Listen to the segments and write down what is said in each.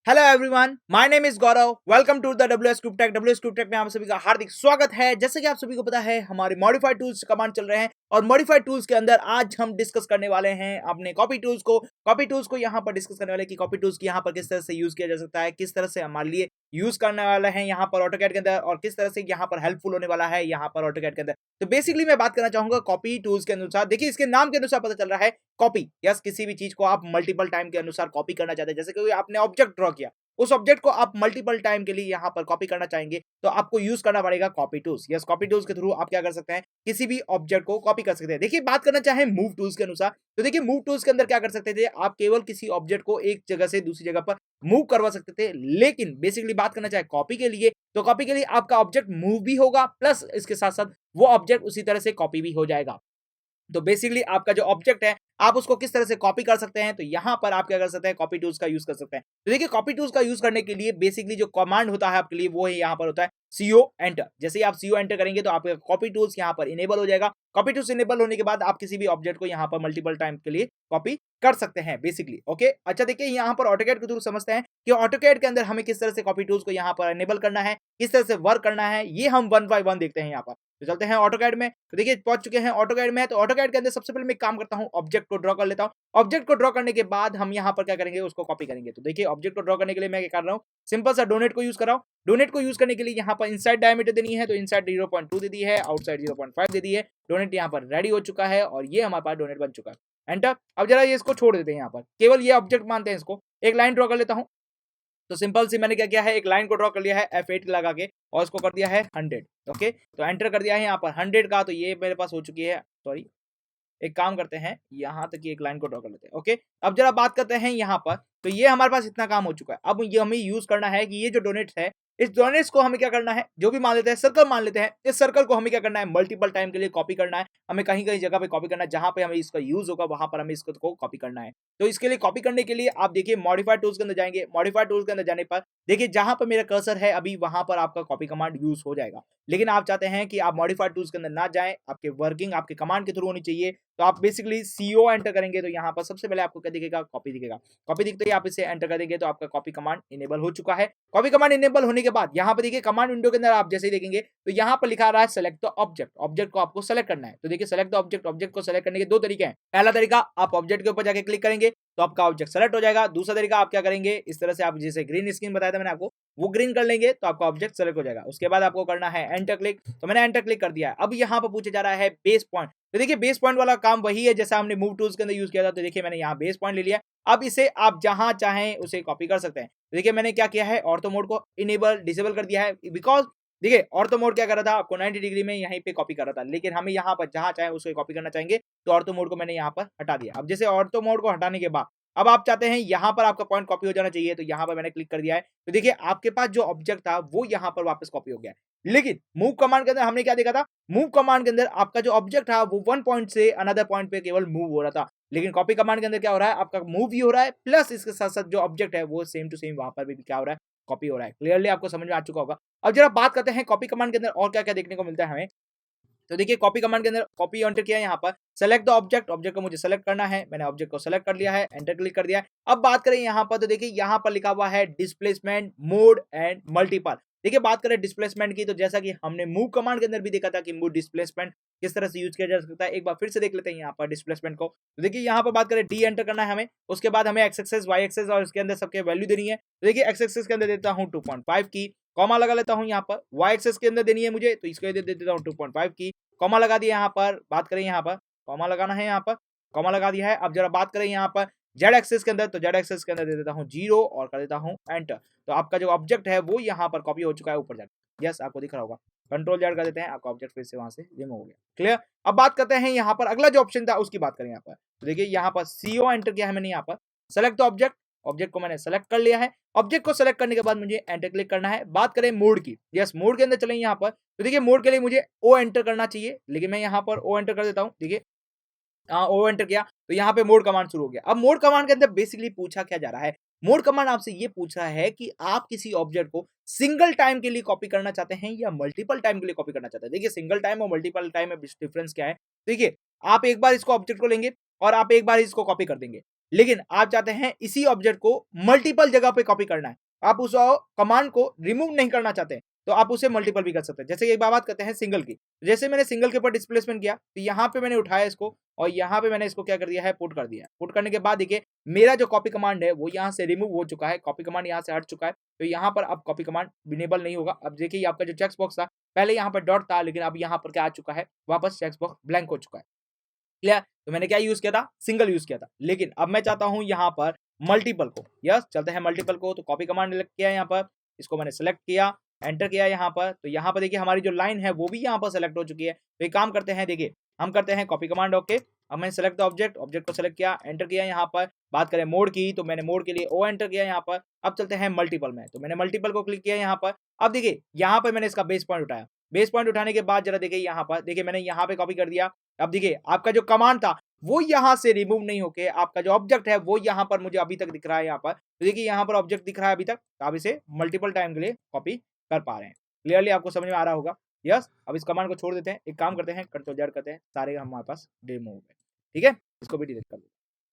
Hello everyone, my name is Gaurav. Welcome to the WS group tech. WS group tech में आप सभी का हार्दिक स्वागत है। जैसे कि आप सभी को पता है, हमारे मॉडिफाइड टूल्स कमांड चल रहे हैं और मॉडिफाइड टूल्स के अंदर आज हम डिस्कस करने वाले हैं अपने कॉपी टूल्स को यहाँ पर डिस्कस करने वाले हैं कि कॉपी टूल्स की यहाँ पर किस तरह से यूज किया जा सकता है, किस तरह से हमारे लिए यूज करने वाला है यहाँ पर ऑटोकैड के अंदर और किस तरह से यहाँ पर हेल्पफुल होने वाला है यहाँ पर ऑटोकैड के अंदर। तो बेसिकली मैं बात करना चाहूंगा कॉपी टूल्स के अनुसार। देखिए, इसके नाम के अनुसार पता चल रहा है कॉपी। यस, किसी भी चीज को आप मल्टीपल टाइम के अनुसार कॉपी करना चाहते हैं। जैसे कि आपने ऑब्जेक्ट ड्रॉ किया, उस ऑब्जेक्ट को आप मल्टीपल टाइम के लिए यहाँ पर कॉपी करना चाहेंगे तो आपको यूज करना पड़ेगा copy tools. Yes, copy tools के थ्रू आप क्या कर सकते हैं, किसी भी ऑब्जेक्ट को कॉपी कर सकते हैं। देखिए, बात करना चाहे मूव टूल्स के अनुसार, तो देखिए मूव टूल्स के अंदर क्या कर सकते थे, आप केवल किसी ऑब्जेक्ट को एक जगह से दूसरी जगह पर मूव करवा सकते थे। लेकिन बेसिकली बात करना चाहे कॉपी के लिए, तो कॉपी के लिए आपका ऑब्जेक्ट मूव भी होगा, प्लस इसके साथ साथ वो ऑब्जेक्ट उसी तरह से कॉपी भी हो जाएगा। तो बेसिकली आपका जो ऑब्जेक्ट है, आप उसको किस तरह से कॉपी कर सकते हैं, तो यहां पर आप क्या कर सकते हैं, कॉपी टूल्स का यूज कर सकते हैं। तो देखिए, कॉपी टूल्स का यूज करने के लिए बेसिकली जो कमांड होता है आपके लिए, वो है यहाँ पर होता है सीओ एंटर। जैसे ही आप सीओ एंटर करेंगे तो आपका कॉपी टूल्स यहाँ पर इनेबल हो जाएगा। कॉपी टूल्स इनेबल होने के बाद आप किसी भी ऑब्जेक्ट को यहाँ पर मल्टीपल टाइम के लिए कॉपी कर सकते हैं बेसिकली। ओके, अच्छा देखिए, यहाँ पर ऑटोकैड के थ्रू समझते हैं कि ऑटोकैड के अंदर हमें किस तरह से कॉपी टूल्स को यहाँ पर इनेबल करना है, किस तरह से वर्क करना है, ये हम वन बाय वन देखते हैं यहाँ पर। तो चलते हैं ऑटोकैड में। तो देखिए, पहुंच चुके हैं ऑटोकैड में। तो ऑटोकैड के अंदर सबसे पहले मैं काम करता हूं, ऑब्जेक्ट को ड्रॉ कर लेता हूं। ऑब्जेक्ट को ड्रॉ करने के बाद हम यहां पर क्या करेंगे, उसको कॉपी करेंगे। तो देखिए, ऑब्जेक्ट को ड्रॉ करने के लिए मैं क्या कर रहा हूं, सिंपल सा डोनेट को यूज कर रहा हूं। डोनेट को यूज करने के लिए यहां पर इनसाइड डायमीटर देनी है, तो इनसाइड 0.2 दे दी है, आउटसाइड 0.5 दे दी है। डोनेट यहां पर रेडी हो चुका है और ये हमारे पास डोनेट बन चुका है। एंटर। अब जरा ये इसको छोड़ देते हैं, यहां पर केवल ये ऑब्जेक्ट मानते हैं इसको। एक लाइन ड्रॉ कर लेता हूं। तो सिंपल सी मैंने क्या किया है, एक लाइन को ड्रॉ कर लिया है F8 लगा के और इसको कर दिया है 100। ओके, तो एंटर कर दिया है यहाँ पर 100 का। तो ये मेरे पास हो चुकी है, सॉरी, एक काम करते हैं, यहाँ तक की एक लाइन को ड्रॉ कर लेते हैं। ओके, अब जरा बात करते हैं यहाँ पर। तो ये हमारे पास इतना काम हो चुका है। अब ये हमें यूज करना है कि ये जो डोनेट्स है, इस डोनेट्स को हमें क्या करना है, जो भी मान लेते हैं सर्कल मान लेते हैं, इस सर्कल को हमें क्या करना है, मल्टीपल टाइम के लिए कॉपी करना है। हमें कहीं कहीं जगह पे कॉपी करना है, जहां पे हमें इसका यूज होगा वहां पर हमें इसको कॉपी करना है। तो इसके लिए कॉपी करने के लिए आप देखिए मॉडिफाइड टूल्स के अंदर जाएंगे। मॉडिफाइड टूल्स के अंदर जाने पर देखिए, जहां पर मेरा कर्सर है अभी वहां पर आपका कॉपी कमांड यूज हो जाएगा। लेकिन आप चाहते हैं कि आप मॉडिफाइड टूल्स के अंदर ना जाएं, आपके वर्किंग आपके कमांड के थ्रू होनी चाहिए। तो आप बेसिकली सीओ एंटर करेंगे तो यहाँ पर सबसे पहले आपको क्या दिखेगा, कॉपी दिखेगा। कॉपी दिखते ही आप इसे एंटर कर देंगे तो आपका कॉपी कमांड इनेबल हो चुका है। कॉपी कमांड इनेबल होने के बाद यहाँ पर देखिए, कमांड विंडो के अंदर आप जैसे ही देखेंगे तो यहाँ पर लिखा आ रहा है सेलेक्ट द ऑब्जेक्ट। ऑब्जेक्ट को आपको सेलेक्ट करना है। तो देखिए, सेलेक्ट द ऑब्जेक्ट, ऑब्जेक्ट को सेलेक्ट करने के दो तरीके हैं। पहला तरीका, आप ऑब्जेक्ट के ऊपर जाके क्लिक करेंगे तो आपका ऑब्जेक्ट सेलेक्ट हो जाएगा। दूसरा तरीका आप क्या करेंगे, इस तरह से आप जैसे ग्रीन स्क्रीन बताया था मैंने आपको, वो ग्रीन कर लेंगे तो आपका ऑब्जेक्ट सेलेक्ट हो जाएगा। उसके बाद आपको करना है एंटर क्लिक। तो मैंने एंटर क्लिक कर दिया है। अब यहाँ पर पूछे जा रहा है बेस पॉइंट। तो देखिए, बेस पॉइंट वाला काम वही है जैसा हमने मूव टूल्स के अंदर यूज किया था। तो देखिए, मैंने यहाँ बेस पॉइंट ले लिया। अब इसे आप जहां चाहें उसे कॉपी कर सकते हैं। तो देखिए, मैंने क्या किया है, ऑर्थो मोड को इनेबल डिसेबल कर दिया है। बिकॉज देखिए, ऑर्थो मोड क्या कर रहा था, आपको 90 डिग्री में यहीं पे कॉपी कर रहा था। लेकिन हमें यहाँ पर जहां चाहे उसको कॉपी करना चाहेंगे तो ऑर्थो मोड को मैंने यहाँ पर हटा दिया। अब जैसे ऑर्थो मोड को हटाने के बाद अब आप चाहते हैं यहाँ पर आपका पॉइंट कॉपी हो जाना चाहिए, तो यहाँ पर मैंने क्लिक कर दिया है। तो देखिए, आपके पास जो ऑब्जेक्ट था वो यहाँ पर वापस कॉपी हो गया है। लेकिन मूव कमांड के अंदर हमने क्या देखा था, मूव कमांड के अंदर आपका जो ऑब्जेक्ट था वो वन पॉइंट से अनदर पॉइंट पे केवल मूव हो रहा था। लेकिन कॉपी कमांड के अंदर क्या हो रहा है, आपका मूव भी हो रहा है, प्लस इसके साथ साथ जो ऑब्जेक्ट है वो सेम टू सेम वहां पर भी क्या हो रहा है, कॉपी हो रहा है। क्लियरली आपको समझ में आ चुका होगा। अब जरा बात करते हैं कॉपी कमांड के अंदर और क्या क्या देखने को मिलता है हमें। तो देखिए, कॉपी कमांड के अंदर कॉपी एंटर किया है, यहाँ पर सेलेक्ट द ऑब्जेक्ट, ऑब्जेक्ट को मुझे सेलेक्ट करना है। मैंने ऑब्जेक्ट को सेलेक्ट कर लिया है, एंटर क्लिक कर दिया है। अब बात करें यहाँ पर, तो देखिए यहाँ पर लिखा हुआ है डिस्प्लेसमेंट मोड एंड मल्टीपल। देखिए, बात करें डिस्प्लेसमेंट की, तो जैसा कि हमने मूव कमांड के अंदर भी देखा था कि मूव डिस्प्लेसमेंट किस तरह से यूज किया जा सकता है, एक बार फिर से देख लेते हैं यहाँ पर डिस्प्लेसमेंट को। तो देखिए, यहाँ पर बात करें डी एंटर करना है हमें। उसके बाद हमें एक्स एक्सेस, वाई एक्सेस और इसके अंदर सबके वैल्यू देनी है। तो देखिए, एक्स एक्सेस के अंदर देता हूँ 2.5 की, कॉमा लगा लेता हूँ यहाँ पर। वाई एक्सेस के अंदर देनी है मुझे, तो इसको दे देता हूँ 2.5 की, कॉमा लगा दिया यहाँ पर। बात करें यहाँ पर, कॉमा लगाना है यहाँ पर, कॉमा लगा दिया है। अब जरा बात करें यहाँ पर जेड एक्सेस के अंदर, तो जेड एक्सेस के अंदर दे देता हूँ 0 और कर देता हूँ एंटर। तो आपका जो ऑब्जेक्ट है वो यहाँ पर कॉपी हो चुका है ऊपर जाकर। यस, आपको दिख रहा होगा। कंट्रोल जेड कर देते हैं, आपका ऑब्जेक्ट फिर से वहां से रिमूव हो गया। क्लियर। अब बात करते हैं यहाँ पर अगला जो ऑप्शन था उसकी बात करें यहाँ पर। तो देखिए, यहाँ पर सीओ एंटर किया है मैंने यहाँ पर। सेलेक्ट द ऑब्जेक्ट, ऑब्जेक्ट को मैंने सेलेक्ट कर लिया है। ऑब्जेक्ट को सेलेक्ट करने के बाद मुझे एंटर क्लिक करना है। बात करें मोड की, यस, मोड के अंदर चलें यहाँ पर। तो देखिए, मोड के लिए मुझे ओ एंटर करना चाहिए, लेकिन मैं यहाँ पर ओ एंटर कर देता हूँ। देखिए, ओ एंटर किया तो यहाँ पे मोड कमांड शुरू हो गया। अब मोड कमांड के अंदर बेसिकली पूछा क्या जा रहा है, मोड कमांड आपसे ये पूछ रहा है कि आप किसी ऑब्जेक्ट को सिंगल टाइम के लिए कॉपी करना चाहते हैं या मल्टीपल टाइम के लिए कॉपी करना चाहते हैं। देखिए, सिंगल टाइम और मल्टीपल टाइम में डिफरेंस क्या है। देखिए, आप एक बार इसको ऑब्जेक्ट को लेंगे और आप एक बार इसको कॉपी कर देंगे। लेकिन आप चाहते हैं इसी ऑब्जेक्ट को मल्टीपल जगह पे कॉपी करना है, आप उस कमांड को रिमूव नहीं करना चाहते, तो आप उसे मल्टीपल भी कर सकते हैं। जैसे एक बात करते हैं सिंगल की, जैसे मैंने सिंगल के ऊपर डिस्प्लेसमेंट किया, तो यहाँ पे मैंने उठाया इसको और यहाँ पे मैंने इसको क्या कर दिया है, पुट कर दिया है। पुट करने के बाद देखिए मेरा जो कॉपी कमांड है वो यहाँ से रिमूव हो चुका है, कॉपी कमांड यहाँ से हट चुका है, तो यहाँ पर अब कॉपी कमांड इनेबल नहीं होगा। अब देखिए आपका जो चेक बॉक्स था, पहले यहाँ पर डॉट था, लेकिन अब यहाँ पर क्या आ चुका है, वापस चेक बॉक्स ब्लैंक हो चुका है। क्लियर? तो मैंने क्या यूज किया था, सिंगल यूज किया था, लेकिन अब मैं चाहता हूं यहाँ पर मल्टीपल को। यस, चलते हैं मल्टीपल को, तो कॉपी कमांड किया यहाँ पर, इसको मैंने सेलेक्ट किया, एंटर किया यहाँ पर, तो यहाँ पर देखिए हमारी जो लाइन है वो भी यहाँ पर सेलेक्ट हो चुकी है। तो एक काम करते हैं, देखिए हम करते हैं कॉपी कमांड ओके। अब मैंने सेलेक्ट द ऑब्जेक्ट, ऑब्जेक्ट को सेलेक्ट किया, एंटर किया यहाँ पर। बात करें मोड की, तो मैंने मोड के लिए ओ एंटर किया यहाँ पर। अब चलते हैं मल्टीपल में, तो मैंने मल्टीपल को क्लिक किया यहाँ पर। अब देखिए यहाँ पर मैंने इसका बेस पॉइंट उठाया, बेस पॉइंट उठाने के बाद जरा देखिए यहाँ पर, देखिए मैंने यहाँ पे कॉपी कर दिया। अब देखिए आपका जो कमांड था वो यहाँ से रिमूव नहीं होके आपका जो ऑब्जेक्ट है वो यहाँ पर मुझे अभी तक दिख रहा है यहाँ पर। तो देखिए यहाँ पर ऑब्जेक्ट दिख रहा है अभी तक, तो आप इसे मल्टीपल टाइम के लिए कॉपी कर पा रहे हैं। क्लियरली आपको समझ में आ रहा होगा। यस, अब इस कमांड को छोड़ देते हैं, एक काम करते हैं कंट्रोल जेड करते हैं, सारे हमारे पास रिमूव हो गए। ठीक है, इसको भी डिलीट कर दो।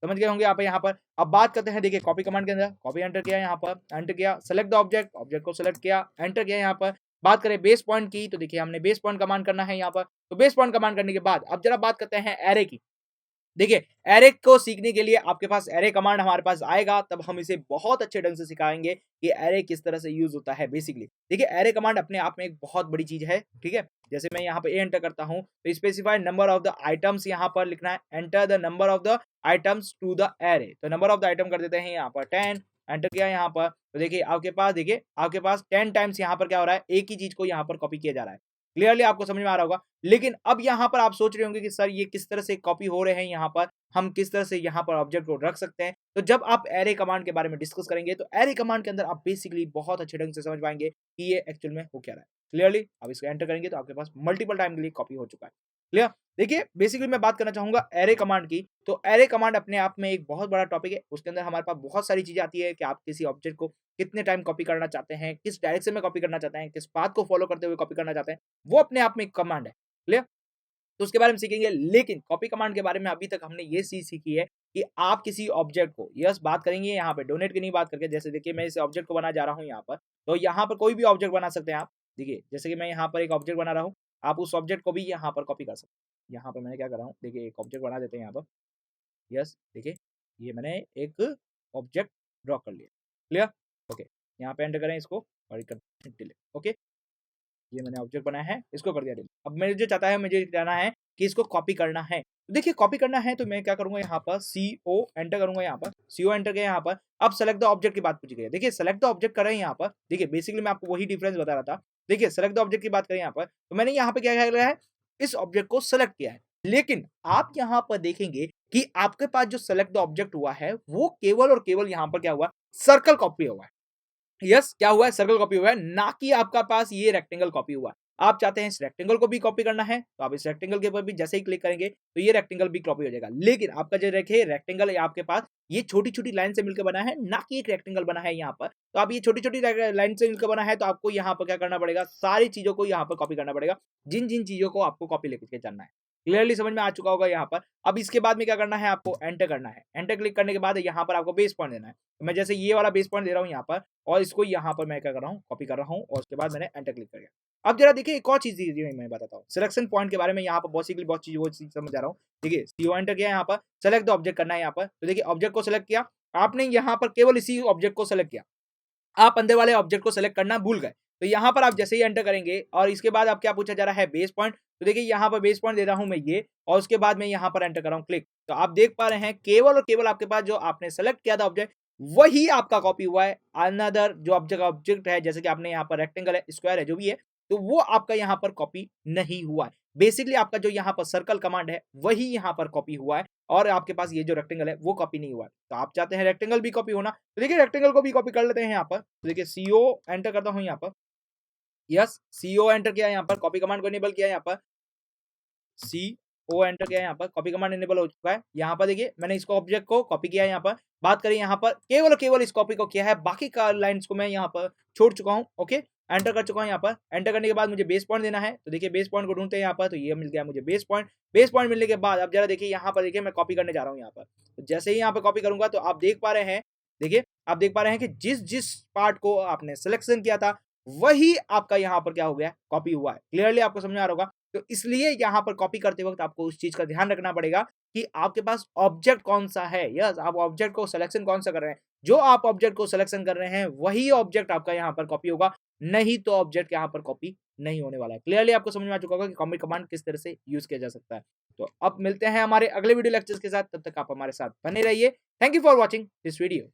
समझ गए होंगे आप यहाँ पर। अब बात करते हैं, देखिए कॉपी कमांड के अंदर कॉपी एंटर किया यहाँ पर, एंटर किया, सेलेक्ट द ऑब्जेक्ट, ऑब्जेक्ट को सेलेक्ट किया, एंटर किया यहाँ पर। बात करें बेस पॉइंट की, तो देखिए हमने बेस पॉइंट कमांड करना है यहाँ पर। तो बेस पॉइंट कमांड करने के बाद अब जरा बात करते हैं एरे की। देखिए एरे को सीखने के लिए आपके पास एरे कमांड हमारे पास आएगा, तब हम इसे बहुत अच्छे ढंग से सिखाएंगे कि एरे किस तरह से यूज होता है। बेसिकली देखिए एरे कमांड अपने आप में एक बहुत बड़ी चीज है। ठीक है, जैसे मैं यहाँ पे एंटर करता हूँ, तो specify number of the items यहाँ पर लिखना है, enter the number of the items to the array. तो नंबर ऑफ द आइटम कर देते हैं यहाँ पर 10, एंटर किया यहाँ पर। तो देखिए आपके पास 10 टाइम्स यहाँ पर क्या हो रहा है, एक ही चीज को यहाँ पर कॉपी किया जा रहा है। क्लियरली आपको समझ में आ रहा होगा। लेकिन अब यहाँ पर आप सोच रहे होंगे कि सर ये किस तरह से कॉपी हो रहे हैं, यहाँ पर हम किस तरह से यहाँ पर ऑब्जेक्ट को रख सकते हैं। तो जब आप एरे कमांड के बारे में डिस्कस करेंगे, तो एरे कमांड के अंदर आप बेसिकली बहुत अच्छे ढंग से समझ पाएंगे कि ये एक्चुअल में हो क्या रहा है। क्लियरली अब इसको एंटर करेंगे तो आपके पास मल्टीपल टाइम के लिए कॉपी हो चुका है। क्लियर? देखिए बेसिकली मैं बात करना चाहूंगा एरे कमांड की। तो एरे कमांड अपने आप में एक बहुत बड़ा टॉपिक है, उसके अंदर हमारे पास बहुत सारी चीजें आती है कि आप किसी ऑब्जेक्ट को कितने टाइम कॉपी करना चाहते हैं, किस डायरेक्शन में कॉपी करना चाहते हैं, किस पाथ को फॉलो करते हुए कॉपी करना चाहते हैं, वो अपने आप में एक कमांड है। क्लियर? तो उसके बारे में सीखेंगे। लेकिन कॉपी कमांड के बारे में अभी तक हमने ये चीज सीखी है कि आप किसी ऑब्जेक्ट को, यस बात करेंगे यहाँ पे डोनेट की नहीं बात करके। जैसे देखिए मैं इस ऑब्जेक्ट को बना जा रहा हूँ यहाँ पर, तो यहाँ पर कोई भी ऑब्जेक्ट बना सकते हैं आप। देखिए जैसे कि मैं यहाँ पर एक ऑब्जेक्ट बना रहा हूँ, आप उस ऑब्जेक्ट को भी यहाँ पर कॉपी कर सकते हैं। यहाँ पर मैंने क्या कर रहा हूँ, देखिए एक ऑब्जेक्ट बना देते हैं यहाँ पर। यस देखिए ये मैंने एक ऑब्जेक्ट ड्रॉ कर लिया। क्लियर? ओके, यहाँ पे एंटर करें इसको और डिलीट। ओके, ये मैंने ऑब्जेक्ट बनाया है, इसको कर दिया डिलीट। अब मुझे जो चाहता है, मुझे जाना है कि इसको कॉपी करना है। तो देखिए कॉपी करना है तो मैं क्या करूंगा, यहाँ पर CO एंटर करूंगा, यहाँ पर CO एंटर किया यहाँ पर। अब सेलेक्ट द ऑब्जेक्ट की बात पूछी गई है। देखिए सेलेक्ट द ऑब्जेक्ट कर रहे हैं यहाँ पर। देखिए बेसिकली मैं आपको वही डिफरेंस बता रहा था। देखिए सेलेक्ट द ऑब्जेक्ट की बात करें यहाँ पर, तो मैंने यहाँ पे क्या किया है, इस ऑब्जेक्ट को सेलेक्ट किया है। लेकिन आप यहाँ पर देखेंगे कि आपके पास जो सेलेक्ट द ऑब्जेक्ट हुआ है वो केवल और केवल यहाँ पर क्या हुआ, सर्कल कॉपी हुआ है। यस क्या हुआ है, सर्कल कॉपी हुआ है, ना कि आपका पास ये रेक्टेंगल कॉपी हुआ है। आप चाहते हैं इस रेक्टेंगल को भी कॉपी करना है, तो आप इस रेक्टेंगल के ऊपर भी जैसे ही क्लिक करेंगे तो ये रेक्टेंगल भी कॉपी हो जाएगा। लेकिन आपका जो रेखे रेक्टेंगल है आपके पास ये छोटी छोटी लाइन से मिलकर बना है, ना कि एक रेक्टेंगल बना है यहाँ पर। तो आप ये छोटी छोटी लाइन से मिलकर बना है, तो आपको यहाँ पर क्या करना पड़ेगा, सारी चीजों को यहाँ पर कॉपी करना पड़ेगा, जिन जिन चीजों को आपको कॉपी लेकर जाना है। क्लियरली समझ में आ चुका होगा यहाँ पर। अब इसके बाद में क्या करना है, आपको एंटर करना है। एंटर क्लिक करने के बाद यहाँ पर आपको बेस पॉइंट देना है। तो मैं जैसे ये वाला बेस पॉइंट दे रहा हूँ यहाँ पर, और इसको यहाँ पर मैं क्या कर रहा हूँ, कॉपी कर रहा हूँ, और उसके बाद मैंने एंटर क्लिक कर दिया। अब जरा देखिए एक और चीज दीजिए, मैं बताता हूँ सिलेक्शन पॉइंट के बारे में। यहाँ पर बहुत चीज वो चीज समझ आ रहा हूँ। देखिए CO एंटर किया यहाँ पर, सेलेक्ट द ऑब्जेक्ट करना है यहाँ पर। तो देखिए ऑब्जेक्ट को सेलेक्ट किया आपने, यहाँ पर केवल इसी ऑब्जेक्ट को सेलेक्ट किया, आप अंदर वाले ऑब्जेक्ट को सेलेक्ट करना भूल गए। तो यहाँ पर आप जैसे ही एंटर करेंगे और इसके बाद आप क्या पूछा जा रहा है, बेस पॉइंट। तो देखिए यहाँ पर बेस पॉइंट दे रहा हूं मैं ये, और उसके बाद मैं यहाँ पर एंटर कर रहा हूँ क्लिक। तो आप देख पा रहे हैं केवल और केवल आपके पास जो आपने सेलेक्ट किया था ऑब्जेक्ट वही आपका कॉपी हुआ है। अनदर जो ऑब्जेक्ट है, जैसे कि आपने यहाँ पर रेक्टेंगल है, स्क्वायर है, जो भी है, तो वो आपका यहाँ पर कॉपी नहीं हुआ है। बेसिकली आपका जो यहाँ पर सर्कल कमांड है वही यहाँ पर कॉपी हुआ है, और आपके पास ये जो रेक्टेंगल है वो कॉपी नहीं हुआ है। तो आप चाहते हैं रेक्टेंगल भी कॉपी होना, तो देखिए रेक्टेंगल को भी कॉपी कर लेते हैं यहाँ पर। तो देखिए CO एंटर करता हूँ यहाँ पर। यस CO एंटर किया यहाँ पर, कॉपी कमांड को इनेबल किया यहाँ पर। CO एंटर किया यहाँ पर, कॉपी कमांड इनेबल हो चुका है। यहाँ पर देखिए मैंने इसको ऑब्जेक्ट को कॉपी किया है यहाँ पर। बात करें यहाँ पर केवल और केवल इस कॉपी को किया है, बाकी का लाइंस को मैं यहाँ पर छोड़ चुका हूँ। ओके, एंटर कर चुका हूँ यहाँ पर। एंटर करने के बाद मुझे बेस पॉइंट देना है, तो देखिए बेस पॉइंट को ढूंढते हैं यहाँ पर, तो ये मिल गया मुझे बेस पॉइंट। बेस पॉइंट मिलने के बाद अब जरा देखिए यहाँ पर, देखिए मैं कॉपी करने जा रहा हूँ यहाँ पर। तो जैसे ही यहाँ पर कॉपी करूंगा तो आप देख पा रहे हैं, देखिए आप देख पा रहे हैं कि जिस जिस पार्ट को आपने सिलेक्शन किया था वही आपका यहाँ पर क्या हो गया, कॉपी हुआ है। क्लियरली आपको समझ में आ रहा होगा। तो इसलिए यहाँ पर कॉपी करते वक्त आपको उस चीज का ध्यान रखना पड़ेगा कि आपके पास ऑब्जेक्ट कौन सा है। यस, आप ऑब्जेक्ट को सिलेक्शन कौन सा कर रहे हैं, जो आप ऑब्जेक्ट को सिलेक्शन कर रहे हैं वही ऑब्जेक्ट आपका यहाँ पर कॉपी होगा, नहीं तो ऑब्जेक्ट यहाँ पर कॉपी नहीं होने वाला है। क्लियरली आपको समझ में आ चुका होगा कि कॉपी कमांड किस तरह से यूज किया जा सकता है। तो अब मिलते हैं हमारे अगले वीडियो लेक्चर्स के साथ, तब तक आप हमारे साथ बने रहिए। Thank you for watching this video.